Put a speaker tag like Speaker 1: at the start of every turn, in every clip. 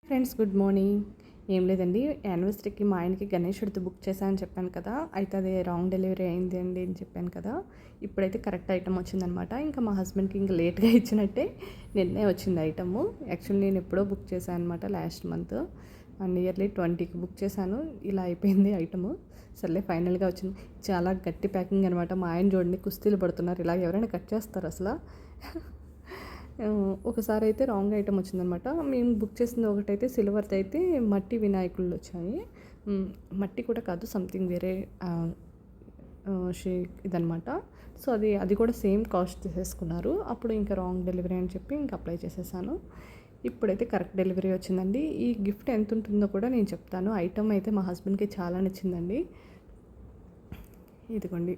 Speaker 1: Friends, good morning. ఏం లేదండి, యానివర్సరీకి మా ఆయనకి గణేషుడితో బుక్ చేశానని చెప్పాను కదా. అయితే అది రాంగ్ డెలివరీ అయింది అండి అని చెప్పాను కదా. ఇప్పుడైతే కరెక్ట్ ఐటమ్ వచ్చిందనమాట. ఇంకా మా హస్బెండ్కి ఇంకా లేట్గా ఇచ్చినట్టే నిన్నే వచ్చింది ఐటము. యాక్చువల్లీ నేను ఎప్పుడో బుక్ చేశాను అనమాట, లాస్ట్ మంత్ నియర్లీ 20కి బుక్ చేశాను. ఇలా అయిపోయింది ఐటము. సర్లే ఫైనల్గా వచ్చింది. చాలా గట్టి ప్యాకింగ్ అనమాట. మా ఆయన చూడండి కుస్తీలు పడుతున్నారు. ఇలా ఎవరైనా కట్ చేస్తారు అసలు. ఒకసారి అయితే రాంగ్ ఐటమ్ వచ్చిందనమాట. మేము బుక్ చేసింది ఒకటైతే సిల్వర్ది అయితే మట్టి వినాయకుళ్ళు వచ్చాయి. మట్టి కూడా కాదు, సంథింగ్ వేరే ఇదనమాట. సో అది కూడా సేమ్ కాస్ట్ తీసేసుకున్నారు. అప్పుడు ఇంకా రాంగ్ డెలివరీ అని చెప్పి ఇంకా అప్లై చేసేసాను. ఇప్పుడైతే కరెక్ట్ డెలివరీ వచ్చిందండి. ఈ గిఫ్ట్ ఎంత ఉంటుందో కూడా నేను చెప్తాను. ఐటమ్ అయితే మా హస్బెండ్కి చాలా నచ్చిందండి. ఇదిగోండి,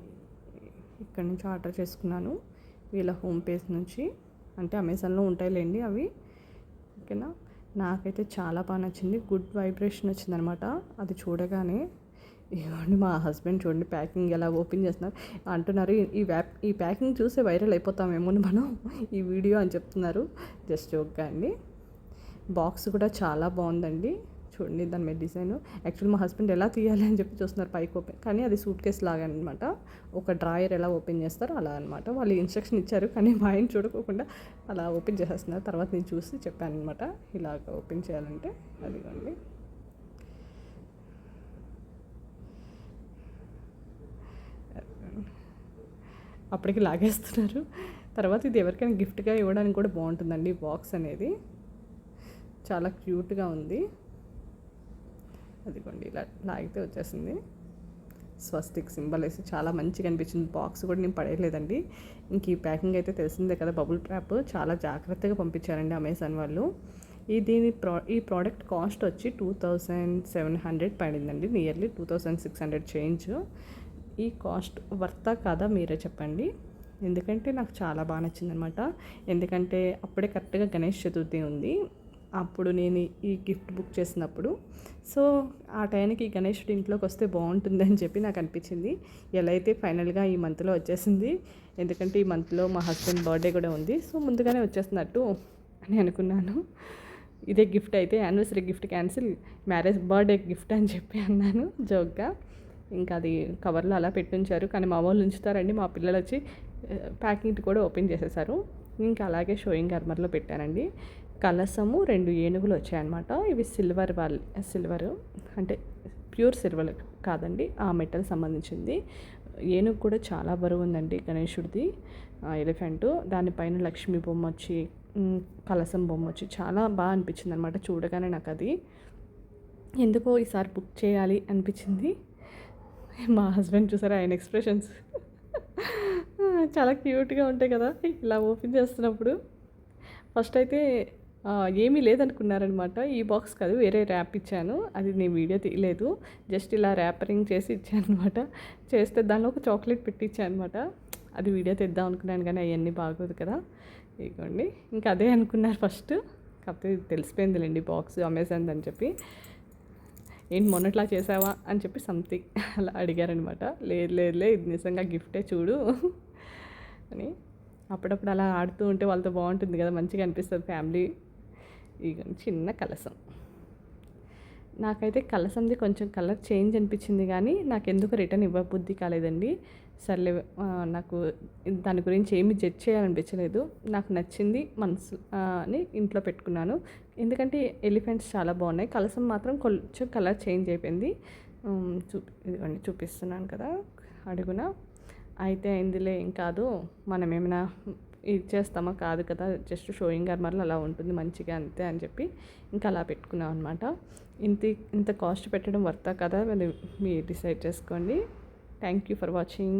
Speaker 1: ఇక్కడ నుంచి ఆర్డర్ చేసుకున్నాను వీళ్ళ హోమ్ పేజ్ నుంచి. అంటే అమెజాన్లో ఉంటాయిలేండి అవి, ఓకేనా. నాకైతే చాలా బాగా నచ్చింది. గుడ్ వైబ్రేషన్ వచ్చిందనమాట అది చూడగానే. ఇవ్వండి, మా హస్బెండ్ చూడండి ప్యాకింగ్ ఎలా ఓపెన్ చేస్తున్నారు. అంటున్నారు ఈ ప్యాకింగ్ చూసే వైరల్ అయిపోతామేమో మనం ఈ వీడియో అని చెప్తున్నారు. జస్ట్ జోక్గా అండి. బాక్స్ కూడా చాలా బాగుందండి. చూడండి దాని మీద డిజైన్. యాక్చువల్లీ మా హస్బెండ్ ఎలా తీయాలి అని చెప్పి చూస్తున్నారు పైకి ఓపెన్, కానీ అది సూట్ కేస్ లాగా అనమాట. ఒక డ్రాయర్ ఎలా ఓపెన్ చేస్తారో అలా అనమాట. వాళ్ళు ఇన్స్ట్రక్షన్ ఇచ్చారు, కానీ మా ఆయన చూడకోకుండా అలా ఓపెన్ చేసేస్తున్నారు. తర్వాత నేను చూసి చెప్పాను అనమాట ఇలాగ ఓపెన్ చేయాలంటే. అదిగోండి, అప్పటికి లాగేస్తున్నారు. తర్వాత ఇది ఎవరికైనా గిఫ్ట్గా ఇవ్వడానికి కూడా బాగుంటుందండి. బాక్స్ అనేది చాలా క్యూట్గా ఉంది. అదిగోండి, ఇలా లాగితే వచ్చేసింది. స్వస్తిక్ సింబల్ వేసి చాలా మంచిగా అనిపించింది. బాక్స్ కూడా నేను పడేయలేదండి. ఇంక ఈ ప్యాకింగ్ అయితే తెలిసిందే కదా, బబుల్ ర్యాప్ చాలా జాగ్రత్తగా పంపించారండి అమెజాన్ వాళ్ళు. ఈ ప్రోడక్ట్ కాస్ట్ వచ్చి 2700 పడిందండి. Nearly 2600 change. ఈ కాస్ట్ వర్తా కాదా మీరే చెప్పండి. ఎందుకంటే నాకు చాలా బాగా నచ్చిందనమాట. ఎందుకంటే అప్పుడే కరెక్ట్గా గణేష్ చతుర్థి ఉంది. అప్పుడు నేను ఈ గిఫ్ట్ బుక్ చేసినప్పుడు, సో ఆ టైంకి గణేషుడి ఇంట్లోకి వస్తే బాగుంటుందని చెప్పి నాకు అనిపించింది. ఎలా అయితే ఫైనల్గా ఈ మంత్లో వచ్చేసింది. ఎందుకంటే ఈ మంత్లో మా హస్బెండ్ బర్త్డే కూడా ఉంది. సో ముందుగానే వచ్చేస్తున్నట్టు అని అనుకున్నాను. ఇదే గిఫ్ట్ అయితే anniversary gift cancel, birthday gift అని చెప్పి అన్నాను జోక్గా. ఇంకా అది కవర్లో అలా పెట్టుంచారు, కానీ మా వాళ్ళు ఉంచుతారండి. మా పిల్లలు వచ్చి ప్యాకింగ్ కూడా ఓపెన్ చేసేసారు. ఇంకా అలాగే షోయింగ్ ఆర్మర్లో పెట్టానండి. కలసము 2 ఏనుగులు వచ్చాయన్నమాట. ఇవి సిల్వర్ అంటే ప్యూర్ సిల్వర్ కాదండి, ఆ మెటల్ సంబంధించింది. ఏనుగు కూడా చాలా బరువు ఉందండి గణేశుడిది, ఎలిఫెంట్. దానిపైన లక్ష్మీ బొమ్మ వచ్చి, కలసం బొమ్మ వచ్చి చాలా బాగా అనిపించింది అనమాట చూడగానే. నాకు అది ఎందుకో ఈసారి బుక్ చేయాలి అనిపించింది. మా హస్బెండ్ చూసారా, ఆయన ఎక్స్ప్రెషన్స్ చాలా క్యూట్గా ఉంటాయి కదా ఇలా ఓపెన్ చేస్తున్నప్పుడు. ఫస్ట్ అయితే ఏమీ లేదనుకున్నారనమాట. ఈ బాక్స్ కాదు, వేరే ర్యాప్ ఇచ్చాను. అది నేను వీడియో తీయలేదు, జస్ట్ ఇలా ర్యాపరింగ్ చేసి ఇచ్చాను అనమాట. చేస్తే దానిలో ఒక చాక్లెట్ పెట్టించాను అనమాట. అది వీడియో తెద్దాం అనుకున్నాను, కానీ అవన్నీ బాగోదు కదా. ఇదిగోండి, ఇంకా అదే అనుకున్నారు ఫస్ట్. కాకపోతే తెలిసిపోయిందిలేండి బాక్స్ అమెజాన్ అని చెప్పి. ఏంటి మొన్నట్లా చేసావా అని చెప్పి సంథింగ్ అలా అడిగారనమాట. లేదు ఇది నిజంగా గిఫ్టే చూడు అని. అప్పుడప్పుడు అలా ఆడుతూ ఉంటే వాళ్ళతో బాగుంటుంది కదా, మంచిగా అనిపిస్తుంది ఫ్యామిలీ. ఇక చిన్న కలసం. నాకైతే కలసంది కొంచెం కలర్ చేంజ్ అనిపించింది, కానీ నాకెందుకు రిటర్న్ ఇవ్వబుద్ధి కాలేదండి. సర్లే, నాకు దాని గురించి ఏమి జడ్జ్ చేయాలనిపించలేదు. నాకు నచ్చింది మనసు అని ఇంట్లో పెట్టుకున్నాను. ఎందుకంటే ఎలిఫెంట్స్ చాలా బాగున్నాయి, కలసం మాత్రం కొంచెం కలర్ చేంజ్ అయిపోయింది. ఇదిగోండి చూపిస్తున్నాను కదా అడుగున. అయితే ఇందులో ఏం కాదు, మనం ఏమైనా ఇచ్చేస్తామా, కాదు కదా, జస్ట్ షోయింగ్ ఆర్మర్లో అలా ఉంటుంది మంచిగా అంతే అని చెప్పి ఇంకా అలా పెట్టుకున్నాం అనమాట. ఇంత కాస్ట్ పెట్టడం వర్తా కదా, మీరు డిసైడ్ చేసుకోండి. Thank you for watching.